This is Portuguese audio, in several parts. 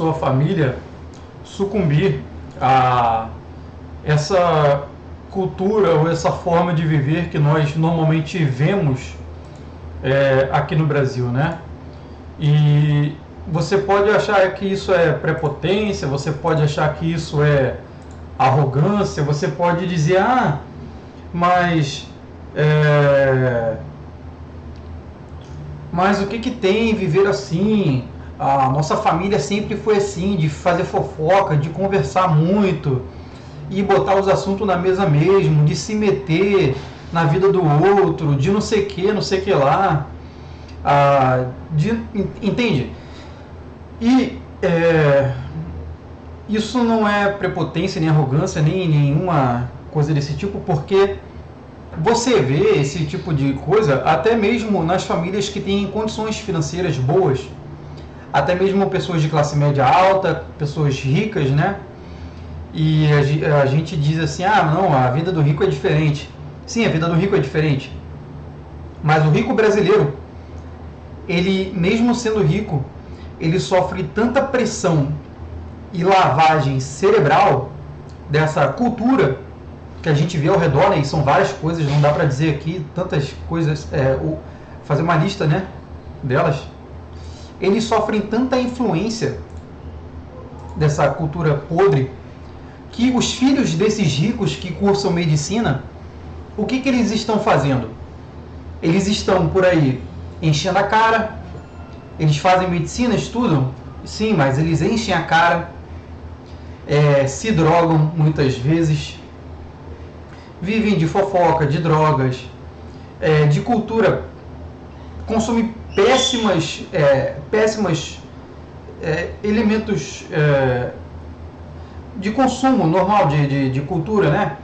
sua família sucumbir a essa cultura ou essa forma de viver que nós normalmente vemos aqui no Brasil, né? E você pode achar que isso é prepotência, você pode achar que isso é arrogância, você pode dizer, mas mas o que tem viver assim? A nossa família sempre foi assim, de fazer fofoca, de conversar muito e botar os assuntos na mesa mesmo, de se meter na vida do outro, de não sei que lá, entende? E isso não é prepotência, nem arrogância, nem nenhuma coisa desse tipo, porque você vê esse tipo de coisa até mesmo nas famílias que têm condições financeiras boas, até mesmo pessoas de classe média alta, pessoas ricas, né? E a gente diz assim, não, a vida do rico é diferente. Sim, a vida do rico é diferente. Mas o rico brasileiro, ele, mesmo sendo rico, ele sofre tanta pressão e lavagem cerebral dessa cultura que a gente vê ao redor, né? E são várias coisas, não dá para dizer aqui tantas coisas, fazer uma lista, né, delas. Eles sofrem tanta influência dessa cultura podre que os filhos desses ricos que cursam medicina, o que eles estão fazendo? Eles estão por aí enchendo a cara, eles fazem medicina, estudam, sim, mas eles enchem a cara, se drogam muitas vezes, vivem de fofoca, de drogas, de cultura, consomem péssimos elementos de consumo normal de cultura, né?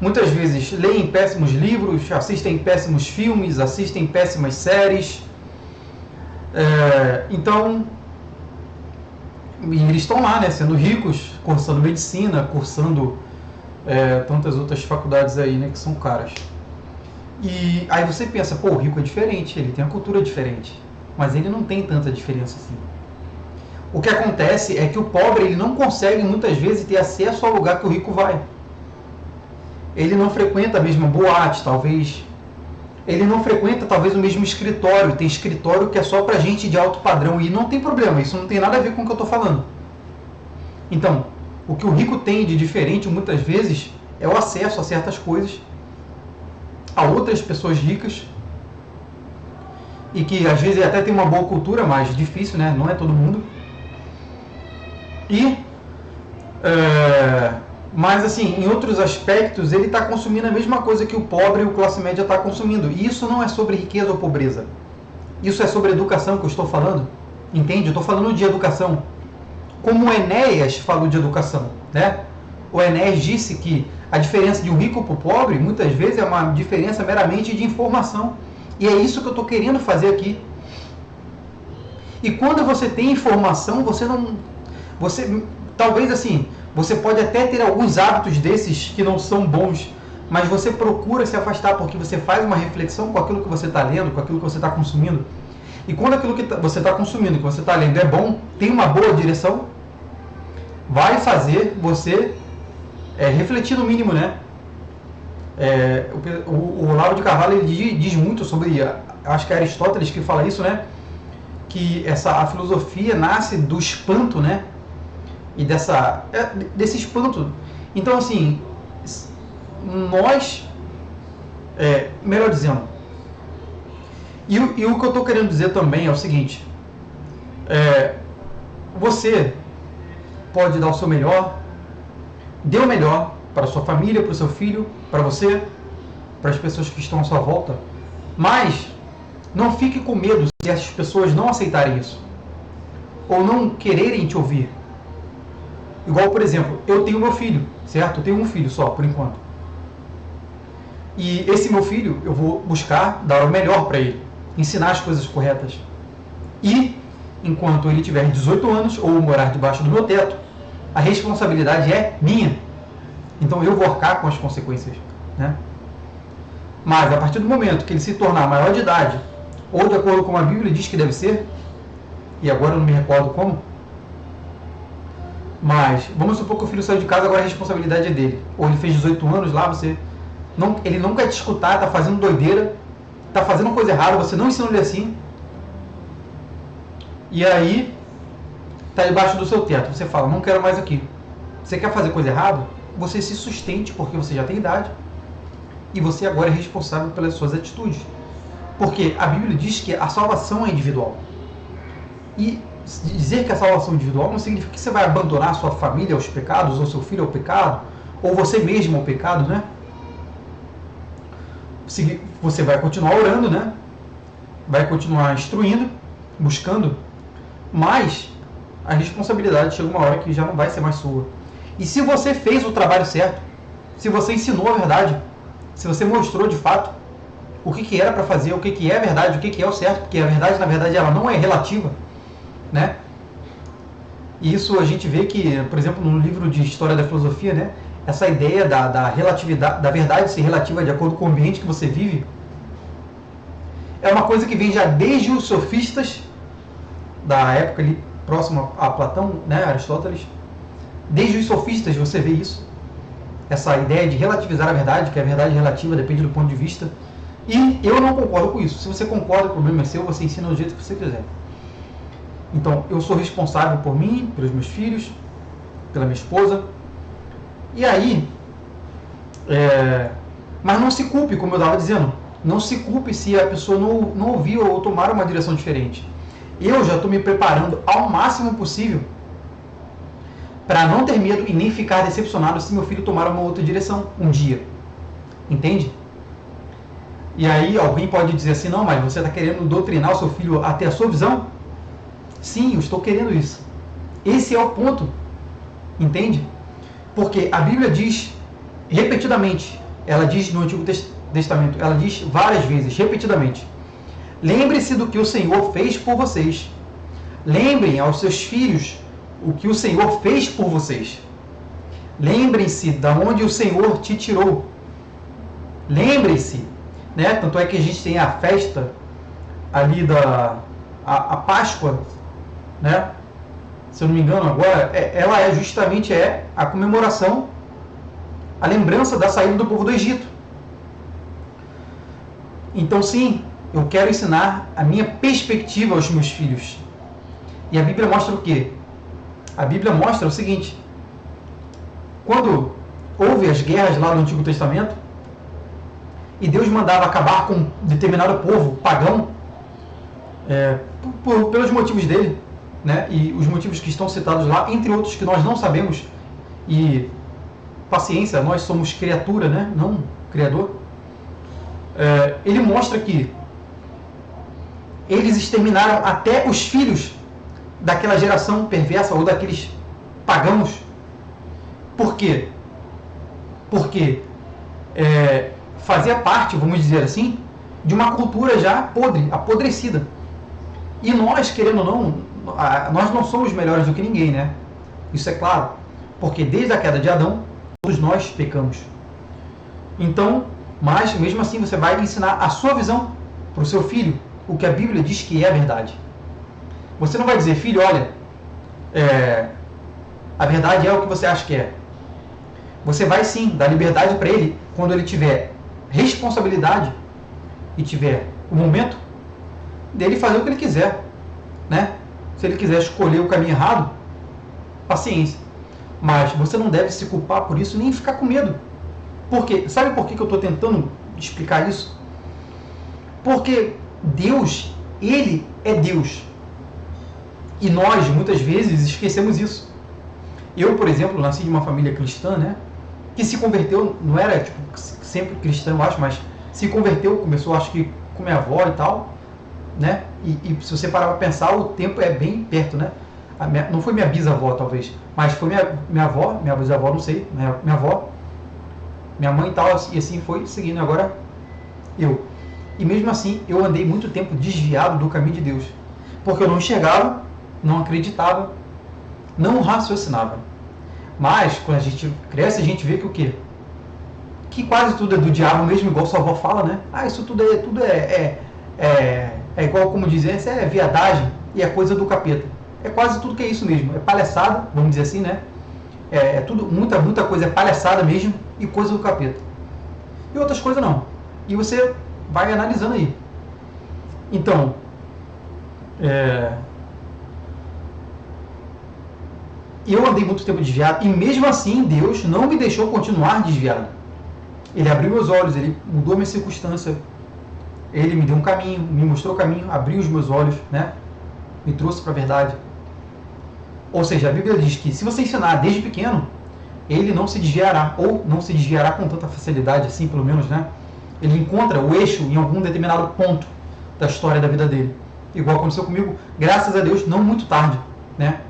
Muitas vezes leem péssimos livros, assistem péssimos filmes, assistem péssimas séries. Então, eles estão lá, né, sendo ricos, cursando medicina, cursando tantas outras faculdades aí, né, que são caras. E aí você pensa, o rico é diferente, ele tem uma cultura diferente, mas ele não tem tanta diferença assim. O que acontece é que o pobre, ele não consegue muitas vezes ter acesso ao lugar que o rico vai. Ele não frequenta a mesma boate, talvez. Ele não frequenta talvez o mesmo escritório. Tem escritório que é só para gente de alto padrão e não tem problema, isso não tem nada a ver com o que eu estou falando. Então, o que o rico tem de diferente muitas vezes é o acesso a certas coisas, a outras pessoas ricas, e que às vezes até tem uma boa cultura, mas difícil, né? Não é todo mundo. Mas assim, em outros aspectos, ele está consumindo a mesma coisa que o pobre e o classe média está consumindo. E isso não é sobre riqueza ou pobreza. Isso é sobre educação que eu estou falando. Entende? Eu estou falando de educação. Como o Enéas falou de educação, né? O Enéas disse que a diferença de um rico para o pobre, muitas vezes, é uma diferença meramente de informação. E é isso que eu estou querendo fazer aqui. E quando você tem informação, talvez assim, você pode até ter alguns hábitos desses que não são bons, mas você procura se afastar porque você faz uma reflexão com aquilo que você está lendo, com aquilo que você está consumindo. E quando aquilo que você está consumindo, que você está lendo é bom, tem uma boa direção, vai fazer você refletir no mínimo, né? O Olavo de Carvalho ele diz muito sobre, acho que é Aristóteles que fala isso, né? Que a filosofia nasce do espanto, né? E desse espanto. Então, assim, nós, melhor dizendo, e o que eu estou querendo dizer também é o seguinte, você pode dar o seu melhor, dê o melhor para a sua família, para o seu filho, para você, para as pessoas que estão à sua volta, mas não fique com medo se essas pessoas não aceitarem isso, ou não quererem te ouvir. Igual, por exemplo, eu tenho meu filho, certo? Eu tenho um filho só, por enquanto. E esse meu filho, eu vou buscar dar o melhor para ele, ensinar as coisas corretas. E, enquanto ele tiver 18 anos ou morar debaixo do meu teto, a responsabilidade é minha. Então eu vou arcar com as consequências, né? Mas, a partir do momento que ele se tornar maior de idade, ou de acordo com a Bíblia diz que deve ser, e agora eu não me recordo como, Mas, vamos supor que o filho saiu de casa, agora a responsabilidade é dele. Ou ele fez 18 anos lá, ele não quer te escutar, tá fazendo doideira, tá fazendo coisa errada, você não ensinou ele assim. E aí, tá debaixo do seu teto, você fala, não quero mais aqui. Você quer fazer coisa errada? Você se sustente, porque você já tem idade. E você agora é responsável pelas suas atitudes. Porque a Bíblia diz que a salvação é individual. E dizer que a salvação é individual não significa que você vai abandonar a sua família aos pecados, ou seu filho ao pecado, ou você mesmo ao pecado, né? Você vai continuar orando, né? Vai continuar instruindo, buscando, mas a responsabilidade chega uma hora que já não vai ser mais sua. E se você fez o trabalho certo, se você ensinou a verdade, se você mostrou de fato o que era para fazer, o que é a verdade, o que é o certo, porque a verdade, na verdade, ela não é relativa, né? E isso a gente vê que, por exemplo, no livro de História da Filosofia, né, essa ideia da relatividade, da verdade ser relativa de acordo com o ambiente que você vive, é uma coisa que vem já desde os sofistas da época ali próxima a Platão, né, Aristóteles. Desde os sofistas você vê isso, essa ideia de relativizar a verdade, que a verdade relativa depende do ponto de vista. E eu não concordo com isso. Se você concorda, o problema é seu, você ensina do jeito que você quiser. Então, eu sou responsável por mim, pelos meus filhos, pela minha esposa. E aí, mas não se culpe, como eu estava dizendo, não se culpe se a pessoa não ouvir ou tomar uma direção diferente. Eu já estou me preparando ao máximo possível para não ter medo e nem ficar decepcionado se meu filho tomar uma outra direção um dia. Entende? E aí alguém pode dizer assim, não, mas você está querendo doutrinar o seu filho a ter a sua visão? Sim, eu estou querendo isso. Esse é o ponto. Entende? Porque a Bíblia diz repetidamente, ela diz no Antigo Testamento, ela diz várias vezes, repetidamente, lembre-se do que o Senhor fez por vocês. Lembrem aos seus filhos o que o Senhor fez por vocês. Lembrem-se de onde o Senhor te tirou. Lembrem-se, né? Tanto é que a gente tem a festa ali a Páscoa, né? Se eu não me engano agora, ela é justamente a comemoração, a lembrança da saída do povo do Egito. Então sim, eu quero ensinar a minha perspectiva aos meus filhos. E a Bíblia mostra o quê? A Bíblia mostra o seguinte: quando houve as guerras lá no Antigo Testamento, e Deus mandava acabar com um determinado povo pagão, pelos motivos dele, né? E os motivos que estão citados lá, entre outros que nós não sabemos, e paciência, nós somos criatura, né? Não criador. Ele mostra que eles exterminaram até os filhos daquela geração perversa ou daqueles pagãos. Por quê? Porque fazia parte, vamos dizer assim, de uma cultura já podre, apodrecida. E nós, querendo ou não, nós não somos melhores do que ninguém, né? Isso é claro. Porque desde a queda de Adão, todos nós pecamos. Então, mas mesmo assim você vai ensinar a sua visão para o seu filho, o que a Bíblia diz que é a verdade. Você não vai dizer, filho, olha, a verdade é o que você acha que é. Você vai sim dar liberdade para ele quando ele tiver responsabilidade e tiver o momento dele fazer o que ele quiser, né? Se ele quiser escolher o caminho errado, paciência. Mas você não deve se culpar por isso nem ficar com medo. Porque, sabe por que eu estou tentando explicar isso? Porque Deus, Ele é Deus. E nós, muitas vezes, esquecemos isso. Eu, por exemplo, nasci de uma família cristã, né? Que se converteu, não era tipo, sempre cristã, eu acho, mas se converteu, começou, acho que, com minha avó e tal, né? E se você parar para pensar, o tempo é bem perto, né? Não foi minha bisavó, talvez, mas foi minha avó, minha bisavó, não sei, minha avó, minha mãe e tal, e assim foi seguindo. Agora eu. E mesmo assim, eu andei muito tempo desviado do caminho de Deus, porque eu não enxergava, não acreditava, não raciocinava. Mas, quando a gente cresce, a gente vê que o quê? Que quase tudo é do diabo mesmo, igual sua avó fala, né? Isso tudo é igual, como dizer, isso é viadagem e é coisa do capeta. É quase tudo que é isso mesmo. É palhaçada, vamos dizer assim, né? é tudo, muita coisa é palhaçada mesmo e coisa do capeta. E outras coisas não. E você vai analisando aí. Então, eu andei muito tempo desviado e mesmo assim Deus não me deixou continuar desviado. Ele abriu meus olhos, ele mudou minha circunstância, ele me deu um caminho, me mostrou o caminho, abriu os meus olhos, né? Me trouxe para a verdade. Ou seja, a Bíblia diz que se você ensinar desde pequeno, ele não se desviará, ou não se desviará com tanta facilidade, assim pelo menos, né? Ele encontra o eixo em algum determinado ponto da história da vida dele. Igual aconteceu comigo, graças a Deus, não muito tarde, né?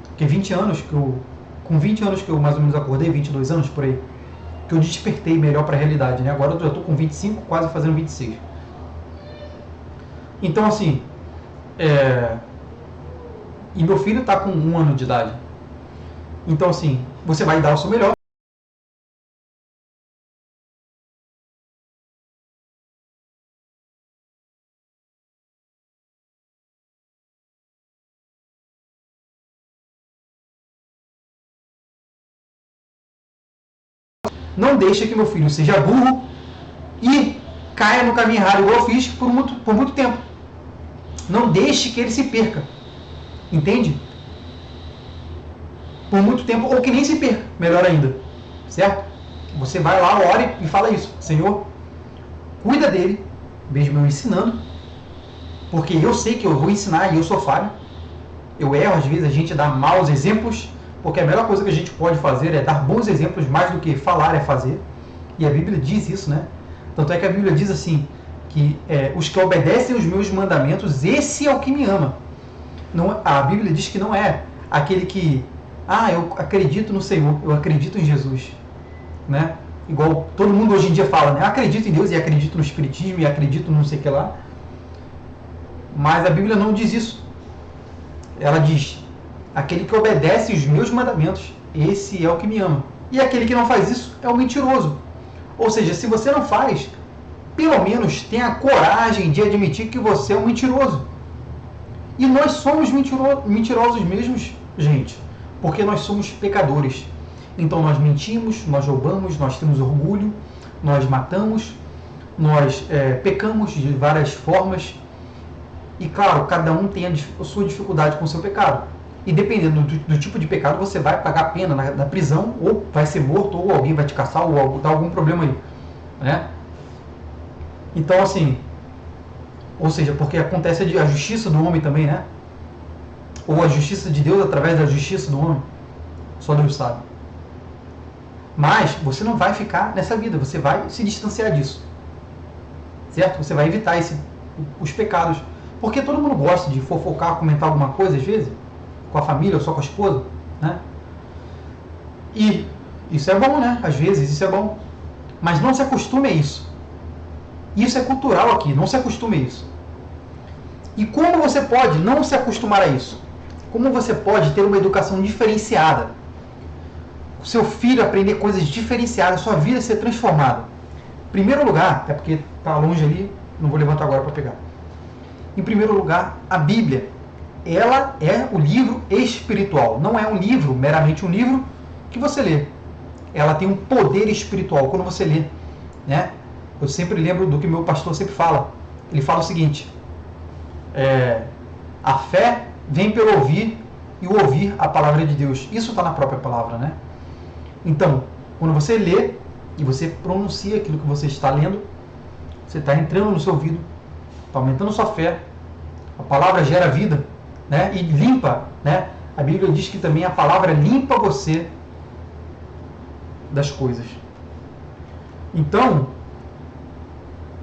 Porque com 20 anos que eu mais ou menos acordei, 22 anos por aí, que eu despertei melhor para a realidade, né? Agora eu já estou com 25, quase fazendo 26. Então, assim, e meu filho está com 1 ano de idade. Então, assim, você vai dar o seu melhor. Não deixe que meu filho seja burro e caia no caminho errado, igual eu fiz por muito tempo. Não deixe que ele se perca. Entende? Por muito tempo, ou que nem se perca, melhor ainda. Certo? Você vai lá, ore e fala isso. Senhor, cuida dele, mesmo eu ensinando, porque eu sei que eu vou ensinar e eu sou falho. Eu erro, às vezes a gente dá maus exemplos, porque a melhor coisa que a gente pode fazer é dar bons exemplos, mais do que falar é fazer. E a Bíblia diz isso, né? Tanto é que a Bíblia diz assim, que os que obedecem os meus mandamentos, esse é o que me ama. Não, a Bíblia diz que não é aquele que, eu acredito no Senhor, eu acredito em Jesus, né? Igual todo mundo hoje em dia fala, né? Acredito em Deus e acredito no Espiritismo e acredito no não sei o que lá. Mas a Bíblia não diz isso. Ela diz, aquele que obedece os meus mandamentos, esse é o que me ama. E aquele que não faz isso é o mentiroso. Ou seja, se você não faz, pelo menos tenha a coragem de admitir que você é um mentiroso. E nós somos mentirosos mesmos, gente, porque nós somos pecadores. Então nós mentimos, nós roubamos, nós temos orgulho, nós matamos, nós pecamos de várias formas. E claro, cada um tem a sua dificuldade com o seu pecado. E dependendo do tipo de pecado, você vai pagar a pena na prisão, ou vai ser morto, ou alguém vai te caçar, ou dar algum problema aí, né? Então, assim, ou seja, porque acontece a justiça do homem também, né? Ou a justiça de Deus através da justiça do homem. Só Deus sabe. Mas você não vai ficar nessa vida, você vai se distanciar disso. Certo? Você vai evitar os pecados. Porque todo mundo gosta de fofocar, comentar alguma coisa, às vezes, com a família ou só com a esposa, né? E isso é bom, né? Às vezes isso é bom. Mas não se acostume a isso. Isso é cultural aqui, não se acostume a isso. E como você pode não se acostumar a isso? Como você pode ter uma educação diferenciada? O seu filho aprender coisas diferenciadas, sua vida ser transformada. Em primeiro lugar, é porque está longe ali, não vou levantar agora para pegar. Em primeiro lugar, a Bíblia. Ela é o livro espiritual. Não é um livro, meramente um livro que você lê. Ela tem um poder espiritual quando você lê, né? Eu sempre lembro do que meu pastor sempre fala. Ele fala o seguinte: a fé vem pelo ouvir e o ouvir a palavra de Deus. Isso está na própria palavra, né? Então, quando você lê e você pronuncia aquilo que você está lendo, você está entrando no seu ouvido, está aumentando sua fé. A palavra gera vida, né? E limpa, né? A Bíblia diz que também a palavra limpa você das coisas. Então,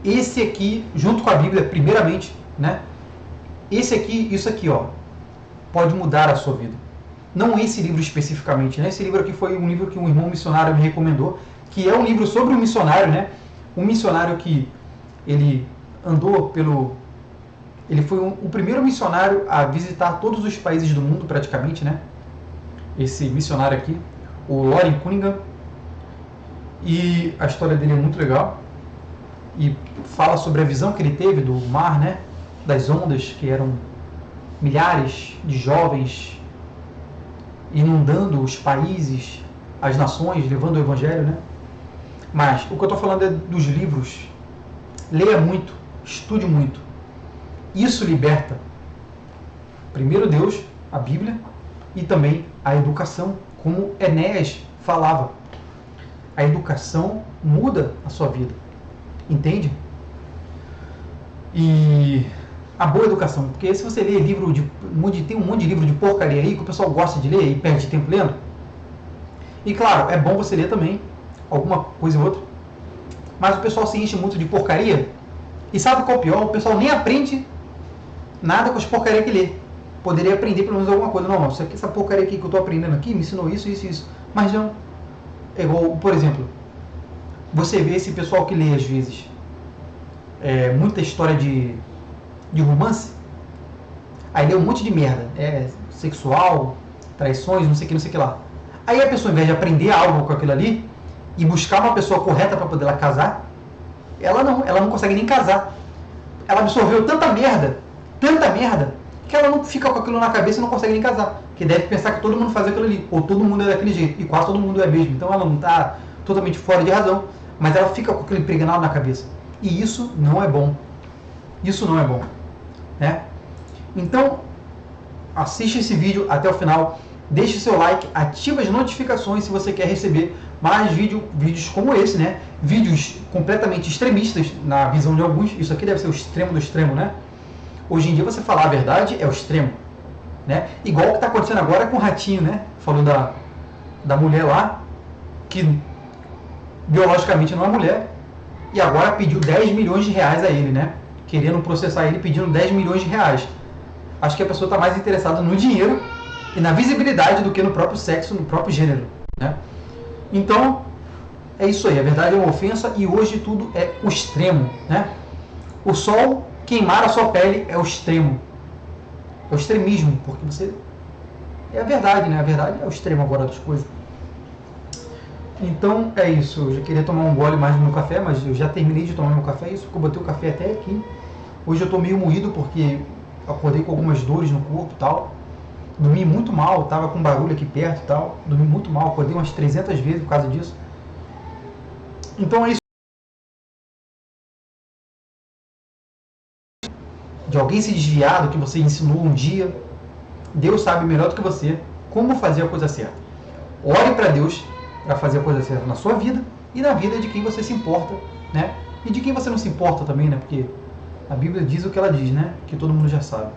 esse aqui, junto com a Bíblia, primeiramente, né? Isso aqui, ó, pode mudar a sua vida. Não esse livro especificamente, né? Esse livro aqui foi um livro que um irmão missionário me recomendou, que é um livro sobre um missionário, né? Um missionário que ele andou pelo... Ele foi o primeiro missionário a visitar todos os países do mundo, praticamente, né? Esse missionário aqui, o Loren Cunningham. E a história dele é muito legal. E fala sobre a visão que ele teve do mar, né? Das ondas, que eram milhares de jovens inundando os países, as nações, levando o evangelho, né? Mas o que eu estou falando é dos livros. Leia muito, estude muito. Isso liberta, primeiro Deus, a Bíblia, e também a educação, como Enéas falava. A educação muda a sua vida, entende? E a boa educação, porque se você lê livro tem um monte de livro de porcaria aí que o pessoal gosta de ler e perde tempo lendo. E claro, é bom você ler também alguma coisa ou outra, mas o pessoal se enche muito de porcaria. E sabe qual é o pior? O pessoal nem aprende nada com as porcarias que lê. Poderia aprender pelo menos alguma coisa. Não, essa porcaria aqui que eu estou aprendendo aqui me ensinou isso, isso e isso. Mas não. É igual, por exemplo, você vê esse pessoal que lê às vezes muita história de romance, aí lê um monte de merda. Sexual, traições, não sei o que lá. Aí a pessoa, ao invés de aprender algo com aquilo ali e buscar uma pessoa correta para poder ela casar, ela não consegue nem casar. Ela absorveu tanta merda, que ela não fica com aquilo na cabeça e não consegue nem casar. Porque deve pensar que todo mundo faz aquilo ali, ou todo mundo é daquele jeito, e quase todo mundo é mesmo. Então ela não está totalmente fora de razão, mas ela fica com aquele impregnado na cabeça. E isso não é bom. Isso não é bom, né? Então, assiste esse vídeo até o final, deixe seu like, ative as notificações se você quer receber mais vídeos como esse, né? Vídeos completamente extremistas na visão de alguns. Isso aqui deve ser o extremo do extremo, né? Hoje em dia você falar a verdade é o extremo, né? Igual o que está acontecendo agora com o Ratinho, né? Falou da mulher lá, que biologicamente não é mulher, e agora pediu 10 milhões de reais a ele, né? Querendo processar ele, pedindo 10 milhões de reais. Acho que a pessoa está mais interessada no dinheiro e na visibilidade do que no próprio sexo, no próprio gênero, né? Então, é isso aí. A verdade é uma ofensa e hoje tudo é o extremo, né? O sol queimar a sua pele é o extremo. É o extremismo, porque você... É a verdade, né? A verdade é o extremo agora das coisas. Então, é isso. Eu já queria tomar um gole mais no meu café, mas eu já terminei de tomar meu café. Isso porque eu botei o café até aqui. Hoje eu tô meio moído porque acordei com algumas dores no corpo e tal. Dormi muito mal, tava com barulho aqui perto e tal. Dormi muito mal, acordei umas 300 vezes por causa disso. Então é isso. De alguém se desviar do que você ensinou um dia, Deus sabe melhor do que você como fazer a coisa certa. Ore para Deus para fazer a coisa certa na sua vida e na vida de quem você se importa, né? E de quem você não se importa também, né? Porque a Bíblia diz o que ela diz, né? Que todo mundo já sabe.